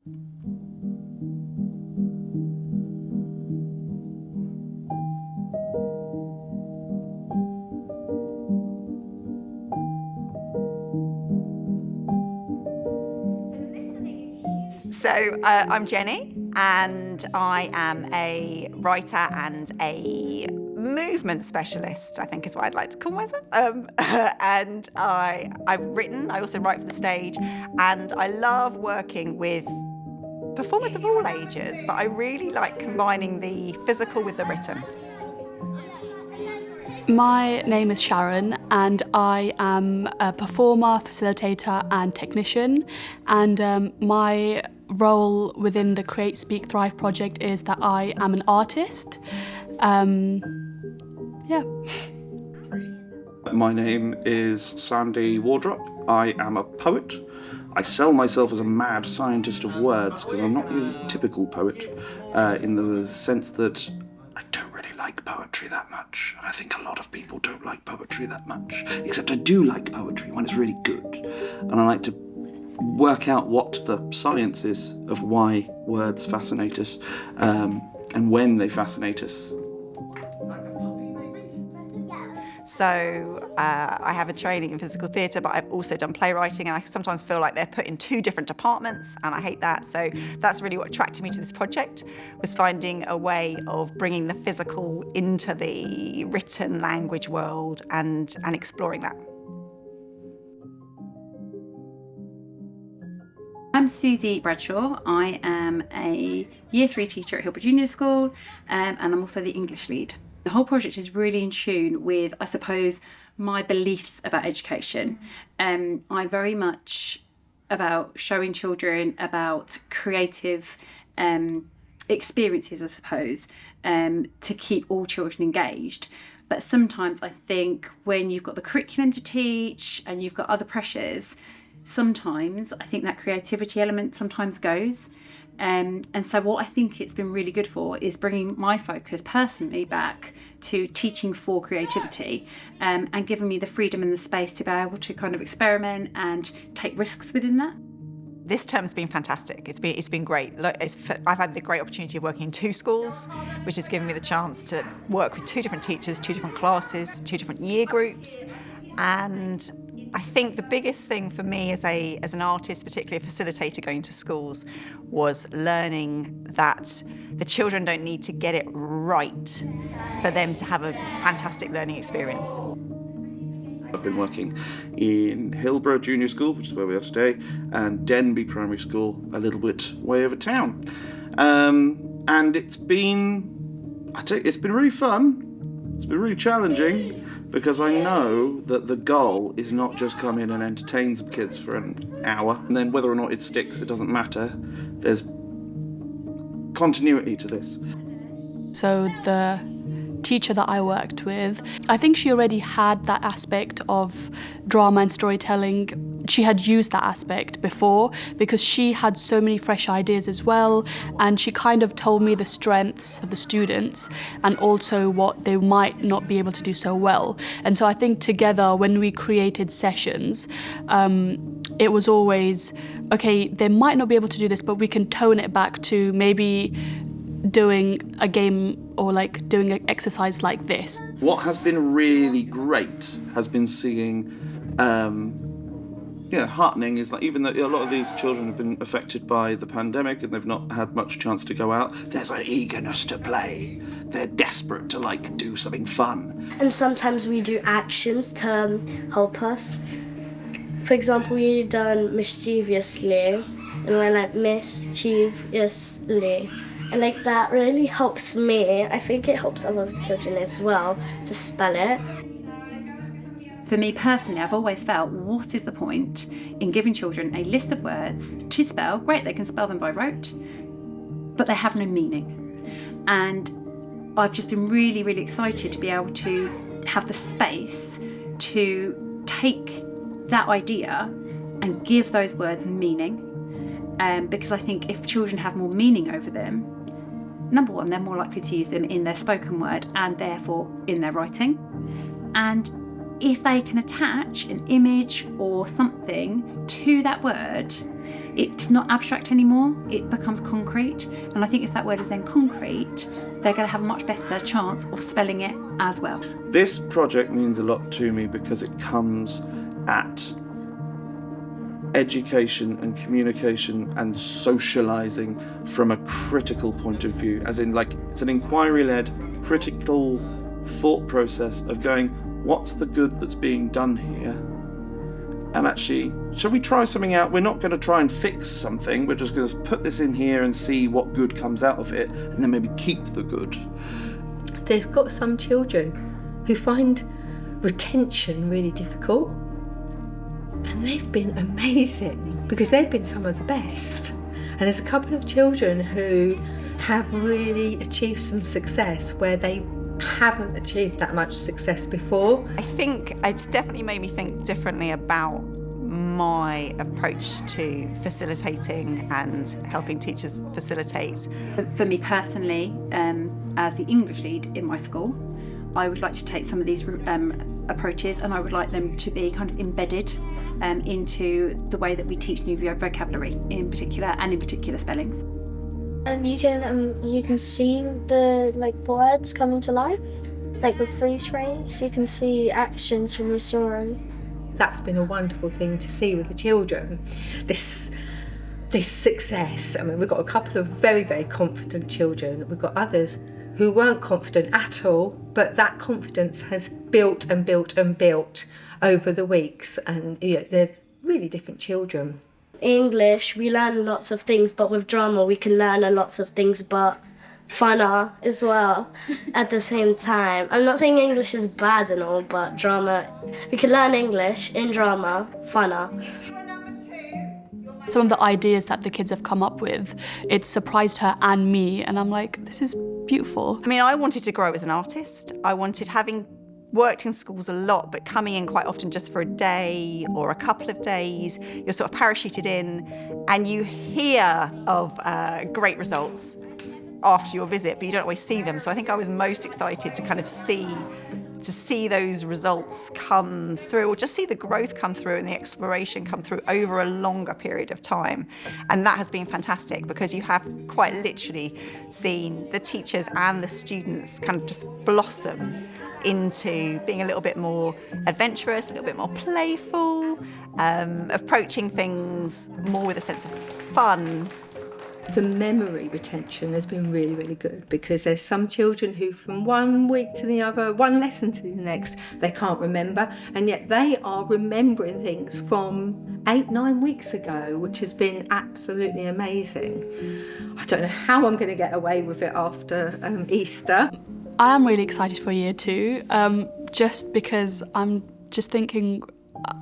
So I'm Jenny, and I am a writer and a movement specialist, I think is what I'd like to call myself. And I've written, I also write for the stage, and I love working with performers of all ages, but I really like combining the physical with the written. My name is Sharon, and I am a performer, facilitator and technician, and my role within the Create, Speak, Thrive project is that I am an artist. Yeah. My name is Sandy Wardrop. I am a poet. I sell myself as a mad scientist of words because I'm not your typical poet in the sense that I don't really like poetry that much, and I think a lot of people don't like poetry that much, except I do like poetry when it's really good, and I like to work out what the science is of why words fascinate us and when they fascinate us. So I have a training in physical theatre, but I've also done playwriting, and I sometimes feel like they're put in two different departments, and I hate that. So that's really what attracted me to this project, was finding a way of bringing the physical into the written language world and exploring that. I'm Susie Bradshaw. I am a Year 3 teacher at Hillbrook Junior School, and I'm also the English lead. The whole project is really in tune with, I suppose, my beliefs about education. I'm very much about showing children about creative experiences, I suppose, to keep all children engaged. But sometimes I think when you've got the curriculum to teach and you've got other pressures, sometimes I think that creativity element sometimes goes. And so what I think it's been really good for is bringing my focus personally back to teaching for creativity, and giving me the freedom and the space to be able to kind of experiment and take risks within that. This term's been fantastic. It's been great. I've had the great opportunity of working in 2 schools, which has given me the chance to work with 2 different teachers, 2 different classes, 2 different year groups, and I think the biggest thing for me as an artist, particularly a facilitator going to schools, was learning that the children don't need to get it right for them to have a fantastic learning experience. I've been working in Hillbrook Junior School, which is where we are today, and Denby Primary School, a little bit way over town. And it's been really fun. It's been really challenging, because I know that the goal is not just come in and entertain some kids for an hour, and then whether or not it sticks, it doesn't matter. There's continuity to this. So the teacher that I worked with, I think she already had that aspect of drama and storytelling. She had used that aspect before because she had so many fresh ideas as well, and she kind of told me the strengths of the students and also what they might not be able to do so well. And so I think together when we created sessions, it was always, okay, they might not be able to do this, but we can tone it back to maybe doing a game or like doing an exercise like this. What has been really great has been seeing, heartening is like, even though a lot of these children have been affected by the pandemic and they've not had much chance to go out, there's an eagerness to play. They're desperate to do something fun. And sometimes we do actions to help us. For example, we done mischievously, and we're mischievously. And that really helps me. I think it helps other children as well to spell it. For me personally, I've always felt, what is the point in giving children a list of words to spell? Great, they can spell them by rote, but they have no meaning. And I've just been really, really excited to be able to have the space to take that idea and give those words meaning. Because I think if children have more meaning over them, number one, they're more likely to use them in their spoken word and therefore in their writing. And if they can attach an image or something to that word, it's not abstract anymore, it becomes concrete. And I think if that word is then concrete, they're going to have a much better chance of spelling it as well. This project means a lot to me because it comes at education and communication and socialising from a critical point of view, as in, like, it's an inquiry-led, critical thought process of going, what's the good that's being done here? And actually, shall we try something out? We're not going to try and fix something, we're just going to put this in here and see what good comes out of it, and then maybe keep the good. They've got some children who find retention really difficult, and they've been amazing because they've been some of the best. And there's a couple of children who have really achieved some success where they haven't achieved that much success before. I think it's definitely made me think differently about my approach to facilitating and helping teachers facilitate. For me personally, as the English lead in my school, I would like to take some of these approaches, and I would like them to be kind of embedded into the way that we teach new vocabulary in particular, and in particular spellings. You can see the words coming to life, like with freeze frames. You can see actions from the story. That's been a wonderful thing to see with the children. This success. I mean, we've got a couple of very, very confident children. We've got others who weren't confident at all, but that confidence has built and built and built over the weeks, and they're really different children. English, we learn lots of things, but with drama we can learn lots of things, but funner as well at the same time. I'm not saying English is bad and all, but drama, we can learn English in drama, funner. Some of the ideas that the kids have come up with, it surprised her and me, and I'm like, this is beautiful. I mean, I wanted to grow as an artist. I wanted, having worked in schools a lot, but coming in quite often just for a day or a couple of days, you're sort of parachuted in and you hear of great results after your visit, but you don't always see them. So I think I was most excited to kind of see those results come through, or just see the growth come through and the exploration come through over a longer period of time. And that has been fantastic because you have quite literally seen the teachers and the students kind of just blossom into being a little bit more adventurous, a little bit more playful, approaching things more with a sense of fun. The memory retention has been really, really good because there's some children who from one week to the other, one lesson to the next, they can't remember, and yet they are remembering things from 8-9 weeks ago, which has been absolutely amazing. I don't know how I'm going to get away with it after Easter. I am really excited for year 2, just because I'm just thinking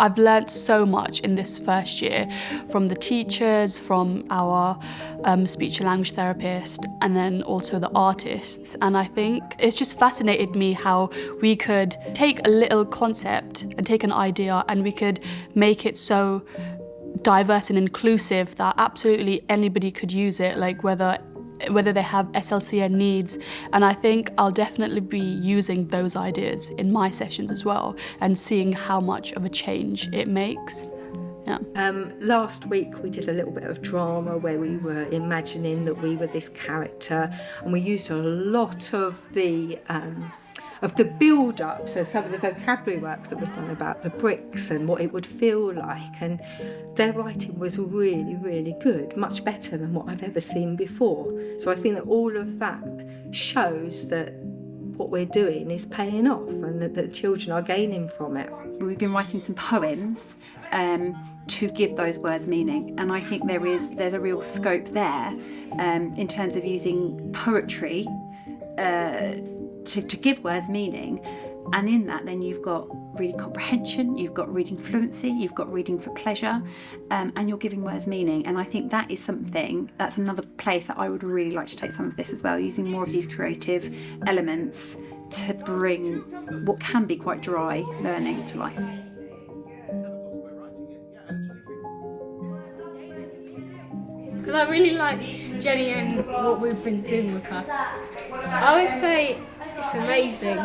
I've learnt so much in this first year from the teachers, from our speech and language therapist, and then also the artists. And I think it's just fascinated me how we could take a little concept and take an idea and we could make it so diverse and inclusive that absolutely anybody could use it, like whether they have SLCN needs. And I think I'll definitely be using those ideas in my sessions as well and seeing how much of a change it makes. Yeah. Last week we did a little bit of drama where we were imagining that we were this character, and we used a lot of the build-up, so some of the vocabulary work that we've done about the bricks and what it would feel like, and their writing was really, really good, much better than what I've ever seen before. So I think that all of that shows that what we're doing is paying off and that the children are gaining from it. We've been writing some poems to give those words meaning, and I think there's a real scope there in terms of using poetry to give words meaning, and in that then you've got reading comprehension, you've got reading fluency, you've got reading for pleasure, and you're giving words meaning. And I think that is something, that's another place that I would really like to take some of this as well, using more of these creative elements to bring what can be quite dry learning to life. Because I really like Jenny and what we've been doing with her. I would say it's amazing.